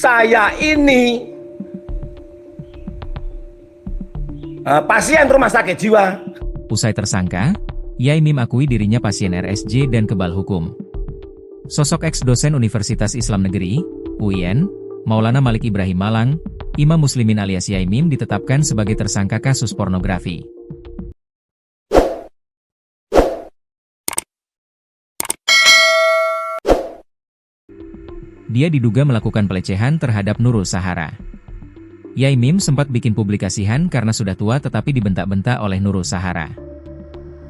saya ini pasien rumah sakit jiwa. Usai tersangka, Yai Mim akui dirinya pasien RSJ dan kebal hukum. Sosok ex-dosen Universitas Islam Negeri, UIN, Maulana Malik Ibrahim Malang, Imam Muslimin alias Yai Mim ditetapkan sebagai tersangka kasus pornografi. Dia diduga melakukan pelecehan terhadap Nurul Sahara. Yai Mim sempat bikin publikasihan karena sudah tua tetapi dibentak-bentak oleh Nurul Sahara.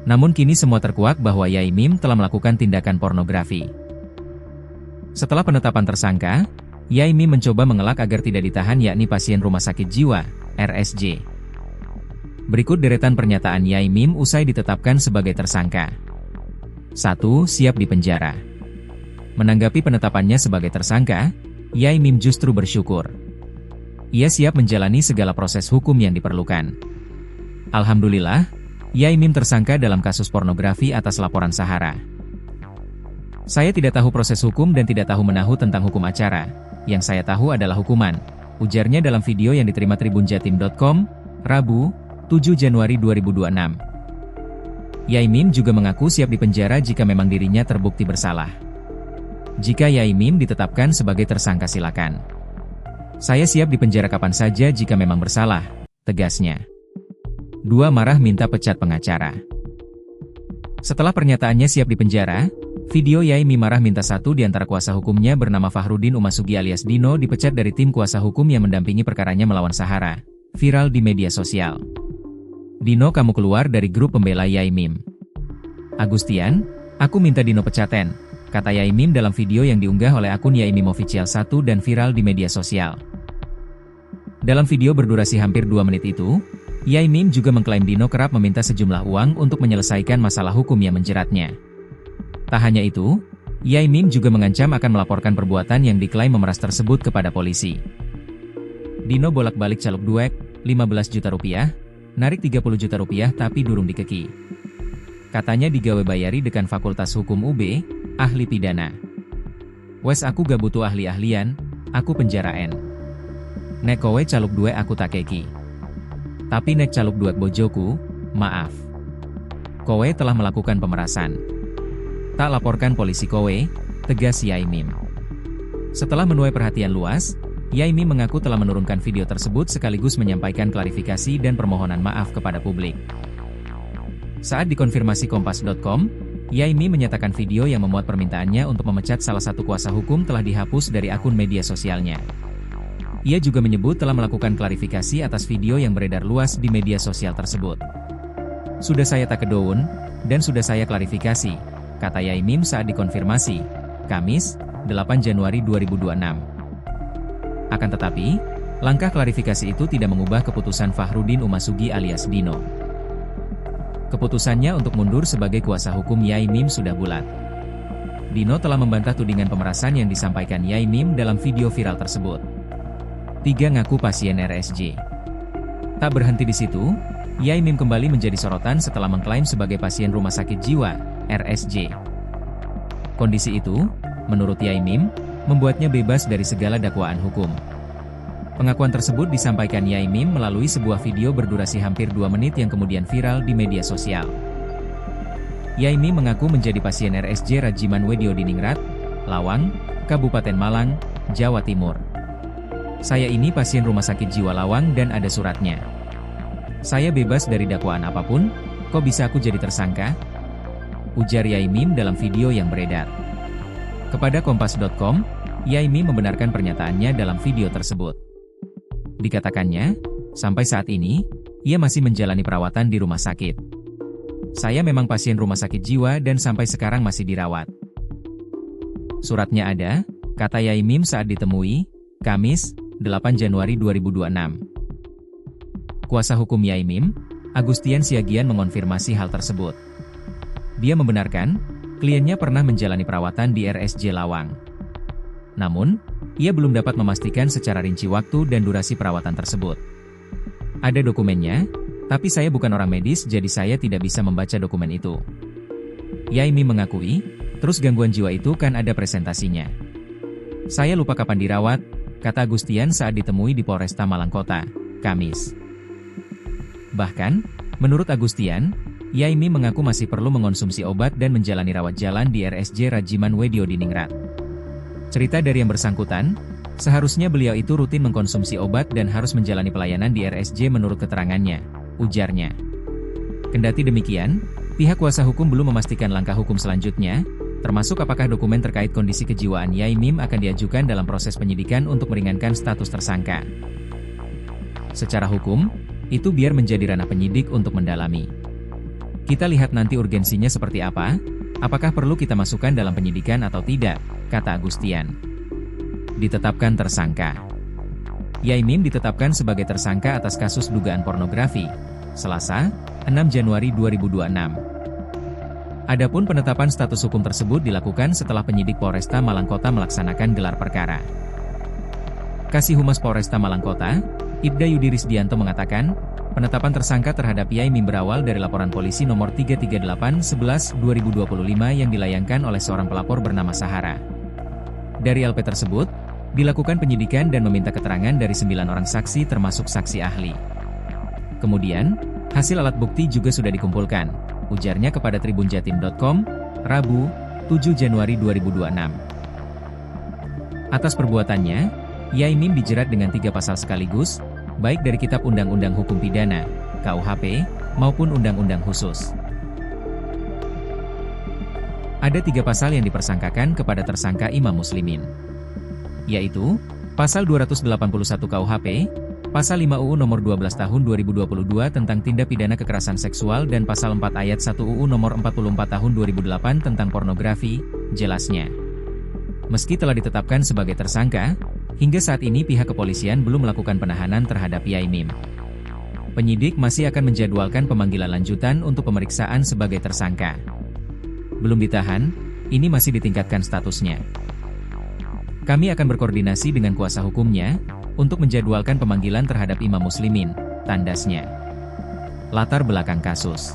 Namun kini semua terkuak bahwa Yai Mim telah melakukan tindakan pornografi. Setelah penetapan tersangka, Yai Mim mencoba mengelak agar tidak ditahan yakni pasien rumah sakit jiwa, RSJ. Berikut deretan pernyataan Yai Mim usai ditetapkan sebagai tersangka. 1. Siap dipenjara. Menanggapi penetapannya sebagai tersangka, Yai Mim justru bersyukur. Ia siap menjalani segala proses hukum yang diperlukan. Alhamdulillah, Yai Mim tersangka dalam kasus pornografi atas laporan Sahara. Saya tidak tahu proses hukum dan tidak tahu menahu tentang hukum acara. Yang saya tahu adalah hukuman, ujarnya dalam video yang diterima tribunjatim.com, Rabu, 7 Januari 2026. Yai Mim juga mengaku siap dipenjara jika memang dirinya terbukti bersalah. Jika Yai Mim ditetapkan sebagai tersangka silakan. Saya siap dipenjara kapan saja jika memang bersalah, tegasnya. 2. Marah minta pecat pengacara. Setelah pernyataannya siap dipenjara, video Yai Mim marah minta satu di antara kuasa hukumnya bernama Fahrudin Umasugi alias Dino dipecat dari tim kuasa hukum yang mendampingi perkaranya melawan Sahara, viral di media sosial. Dino, kamu keluar dari grup pembela Yai Mim. Agustian, aku minta Dino pecaten, kata Yai Mim dalam video yang diunggah oleh akun Yai Mim Official 1 dan viral di media sosial. Dalam video berdurasi hampir 2 menit itu, Yai Mim juga mengklaim Dino kerap meminta sejumlah uang untuk menyelesaikan masalah hukum yang menjeratnya. Tak hanya itu, Yai Mim juga mengancam akan melaporkan perbuatan yang diklaim memeras tersebut kepada polisi. Dino bolak-balik caluk duek, 15 juta rupiah, narik 30 juta rupiah tapi durung dikeki. Katanya digawe bayari dekan Fakultas Hukum UB, ahli pidana. Wes aku gak butuh ahli-ahlian, aku penjaraen. Nek kowe caluk duwe aku tak keki. Tapi nek caluk duwe bojoku, maaf. Kowe telah melakukan pemerasan. Tak laporkan polisi kowe, tegas Yai Mim. Setelah menuai perhatian luas, Yai Mim mengaku telah menurunkan video tersebut sekaligus menyampaikan klarifikasi dan permohonan maaf kepada publik. Saat dikonfirmasi Kompas.com, Yai Mim menyatakan video yang memuat permintaannya untuk memecat salah satu kuasa hukum telah dihapus dari akun media sosialnya. Ia juga menyebut telah melakukan klarifikasi atas video yang beredar luas di media sosial tersebut. Sudah saya tak kedoun, dan sudah saya klarifikasi, kata Yai Mim saat dikonfirmasi, Kamis, 8 Januari 2026. Akan tetapi, langkah klarifikasi itu tidak mengubah keputusan Fahrudin Umasugi alias Dino. Keputusannya untuk mundur sebagai kuasa hukum Yai Mim sudah bulat. Dino telah membantah tudingan pemerasan yang disampaikan Yai Mim dalam video viral tersebut. 3. Ngaku pasien RSJ. Tak berhenti di situ, Yai Mim kembali menjadi sorotan setelah mengklaim sebagai pasien rumah sakit jiwa, RSJ. Kondisi itu, menurut Yai Mim, membuatnya bebas dari segala dakwaan hukum. Pengakuan tersebut disampaikan Yai Mim melalui sebuah video berdurasi hampir 2 menit yang kemudian viral di media sosial. Yai Mim mengaku menjadi pasien RSJ Rajiman Wedio Diningrat, Lawang, Kabupaten Malang, Jawa Timur. Saya ini pasien rumah sakit jiwa Lawang dan ada suratnya. Saya bebas dari dakwaan apapun, kok bisa aku jadi tersangka? Ujar Yai Mim dalam video yang beredar. Kepada Kompas.com, Yai Mim membenarkan pernyataannya dalam video tersebut. Dikatakannya, sampai saat ini, ia masih menjalani perawatan di rumah sakit. Saya memang pasien rumah sakit jiwa dan sampai sekarang masih dirawat. Suratnya ada, kata Yai Mim saat ditemui, Kamis, 8 Januari 2026. Kuasa hukum Yai Mim, Agustian Siagian mengonfirmasi hal tersebut. Dia membenarkan, kliennya pernah menjalani perawatan di RSJ Lawang. Namun, ia belum dapat memastikan secara rinci waktu dan durasi perawatan tersebut. Ada dokumennya, tapi saya bukan orang medis jadi saya tidak bisa membaca dokumen itu. Yai Mim mengakui, terus gangguan jiwa itu kan ada presentasinya. Saya lupa kapan dirawat, kata Agustian saat ditemui di Polresta Malang Kota, Kamis. Bahkan, menurut Agustian, Yai Mim mengaku masih perlu mengonsumsi obat dan menjalani rawat jalan di RSJ Rajiman Wedio di Ningrat. Cerita dari yang bersangkutan, seharusnya beliau itu rutin mengkonsumsi obat dan harus menjalani pelayanan di RSJ menurut keterangannya, ujarnya. Kendati demikian, pihak kuasa hukum belum memastikan langkah hukum selanjutnya, termasuk apakah dokumen terkait kondisi kejiwaan Yai Mim akan diajukan dalam proses penyidikan untuk meringankan status tersangka. Secara hukum, itu biar menjadi ranah penyidik untuk mendalami. Kita lihat nanti urgensinya seperti apa, apakah perlu kita masukkan dalam penyidikan atau tidak, kata Agustian. Ditetapkan tersangka. Yai Mim ditetapkan sebagai tersangka atas kasus dugaan pornografi, Selasa, 6 Januari 2026. Adapun penetapan status hukum tersebut dilakukan setelah penyidik Polresta Malang Kota melaksanakan gelar perkara. Kasih Humas Polresta Malang Kota, Ibda Yudi Risdianto mengatakan, penetapan tersangka terhadap Yai Mim berawal dari laporan polisi nomor 338/11/2025 yang dilayangkan oleh seorang pelapor bernama Sahara. Dari LP tersebut, dilakukan penyidikan dan meminta keterangan dari 9 orang saksi termasuk saksi ahli. Kemudian, hasil alat bukti juga sudah dikumpulkan, ujarnya kepada tribunjatim.com, Rabu, 7 Januari 2026. Atas perbuatannya, Yai Mim dijerat dengan 3 pasal sekaligus, baik dari Kitab Undang-Undang Hukum Pidana, KUHP, maupun Undang-Undang Khusus. Ada 3 pasal yang dipersangkakan kepada tersangka Imam Muslimin, yaitu, Pasal 281 KUHP, Pasal 5 UU Nomor 12 Tahun 2022 tentang Tindak Pidana Kekerasan Seksual dan Pasal 4 Ayat 1 UU Nomor 44 Tahun 2008 tentang pornografi, jelasnya. Meski telah ditetapkan sebagai tersangka, hingga saat ini pihak kepolisian belum melakukan penahanan terhadap Yai Mim. Penyidik masih akan menjadwalkan pemanggilan lanjutan untuk pemeriksaan sebagai tersangka. Belum ditahan, ini masih ditingkatkan statusnya. Kami akan berkoordinasi dengan kuasa hukumnya, untuk menjadwalkan pemanggilan terhadap Imam Muslimin, tandasnya. Latar belakang kasus.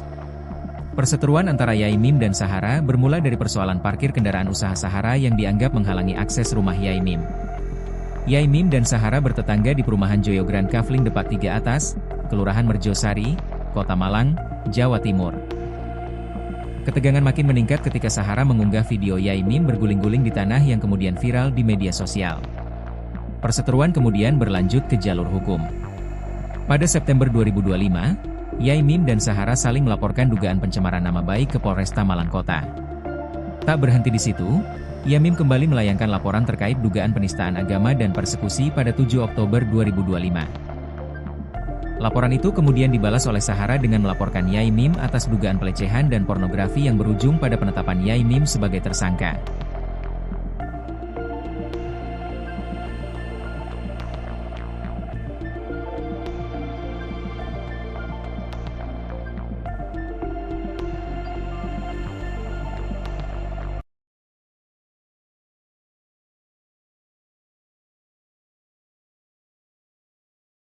Perseteruan antara Yai Mim dan Sahara bermula dari persoalan parkir kendaraan usaha Sahara yang dianggap menghalangi akses rumah Yai Mim. Yai Mim dan Sahara bertetangga di perumahan Joyogran Kavling Depak 3 Atas, Kelurahan Merjosari, Kota Malang, Jawa Timur. Ketegangan makin meningkat ketika Sahara mengunggah video Yai Mim berguling-guling di tanah yang kemudian viral di media sosial. Perseteruan kemudian berlanjut ke jalur hukum. Pada September 2025, Yai Mim dan Sahara saling melaporkan dugaan pencemaran nama baik ke Polresta Malang Kota. Tak berhenti di situ, Yai Mim kembali melayangkan laporan terkait dugaan penistaan agama dan persekusi pada 7 Oktober 2025. Laporan itu kemudian dibalas oleh Sahara dengan melaporkan Yai Mim atas dugaan pelecehan dan pornografi yang berujung pada penetapan Yai Mim sebagai tersangka.